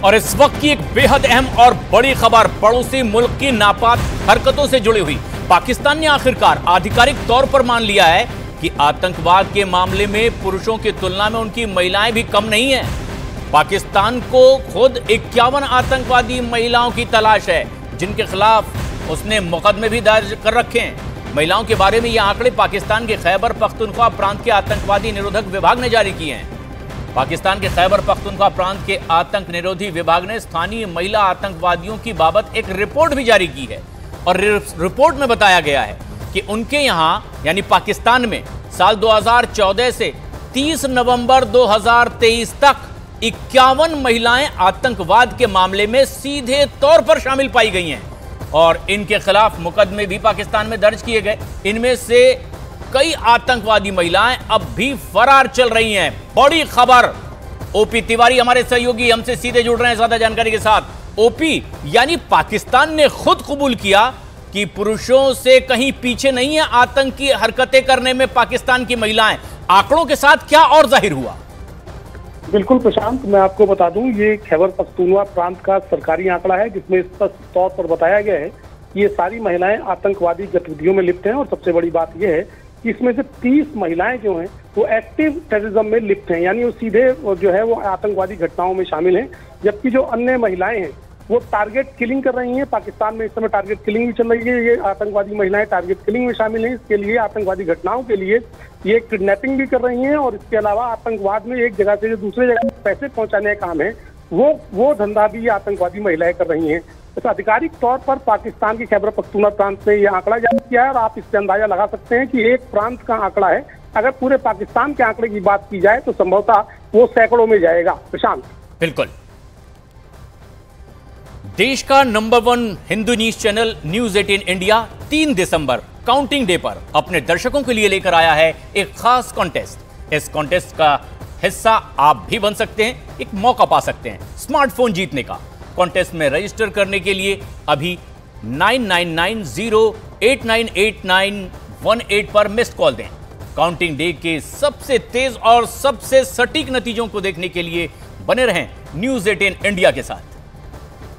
और इस वक्त की एक बेहद अहम और बड़ी खबर पड़ोसी मुल्क की नापाक हरकतों से जुड़ी हुई। पाकिस्तान ने आखिरकार आधिकारिक तौर पर मान लिया है कि आतंकवाद के मामले में पुरुषों की तुलना में उनकी महिलाएं भी कम नहीं है। पाकिस्तान को खुद 51 आतंकवादी महिलाओं की तलाश है जिनके खिलाफ उसने मुकदमे भी दर्ज कर रखे हैं। महिलाओं के बारे में यह आंकड़े पाकिस्तान के खैबर पख्तूनख्वा प्रांत के आतंकवादी निरोधक विभाग ने जारी किए हैं। पाकिस्तान के खैबर पख्तूनख्वा प्रांत के आतंक निरोधी विभाग ने स्थानीय महिला आतंकवादियों की बाबत एक रिपोर्ट भी जारी की है और रिपोर्ट में बताया गया है कि उनके यहां यानी पाकिस्तान में साल 2014 से 30 नवंबर 2023 तक 51 महिलाएं आतंकवाद के मामले में सीधे तौर पर शामिल पाई गई हैं और इनके खिलाफ मुकदमे भी पाकिस्तान में दर्ज किए गए। इनमें से कई आतंकवादी महिलाएं अब भी फरार चल रही हैं। बड़ी खबर। ओपी तिवारी हमारे सहयोगी हमसे सीधे जुड़ रहे हैं ज्यादा जानकारी के साथ। ओपी, यानी पाकिस्तान ने खुद कबूल किया कि पुरुषों से कहीं पीछे नहीं है आतंकी हरकतें करने में पाकिस्तान की महिलाएं। आंकड़ों के साथ क्या और जाहिर हुआ? बिल्कुल प्रशांत, मैं आपको बता दूं, ये खैबर पख्तूनख्वा प्रांत का सरकारी आंकड़ा है जिसमें स्पष्ट तौर पर बताया गया है कि ये सारी महिलाएं आतंकवादी गतिविधियों में लिप्त हैं और सबसे बड़ी बात यह है कि इसमें से 30 महिलाएं जो हैं वो एक्टिव टेररिज्म में लिप्त हैं, यानी वो सीधे जो है वो आतंकवादी घटनाओं में शामिल हैं, जबकि जो अन्य महिलाएं हैं वो टारगेट किलिंग कर रही हैं। पाकिस्तान में इस समय टारगेट किलिंग भी चल रही है। ये आतंकवादी महिलाएं टारगेट किलिंग में शामिल हैं। इसके लिए आतंकवादी घटनाओं के लिए ये किडनैपिंग भी कर रही हैं और इसके अलावा आतंकवाद में एक जगह से दूसरे जगह पैसे पहुंचाने का काम है वो धंधा भी ये आतंकवादी महिलाएं कर रही हैं। तो आधिकारिक तौर पर पाकिस्तान की खैबर पख्तूनख्वा प्रांत ने यह आंकड़ा जारी किया है और आप इससे अंदाजा लगा सकते हैं कि एक प्रांत का आंकड़ा है। अगर पूरे पाकिस्तान के आंकड़े की बात की जाए तो संभवतः वो सैकड़ों में जाएगा। प्रशांत, बिल्कुल। देश का number 1 Hindu news channel news 18 India 3 दिसंबर काउंटिंग डे पर अपने दर्शकों के लिए लेकर आया है एक खास कॉन्टेस्ट। इस कॉन्टेस्ट का हिस्सा आप भी बन सकते हैं, एक मौका पा सकते हैं स्मार्टफोन जीतने का। कॉन्टेस्ट में रजिस्टर करने के लिए अभी 9990898918 पर मिस्ड कॉल दें। काउंटिंग डे के सबसे तेज और सबसे सटीक नतीजों को देखने के लिए बने रहें न्यूज 18 इंडिया के साथ।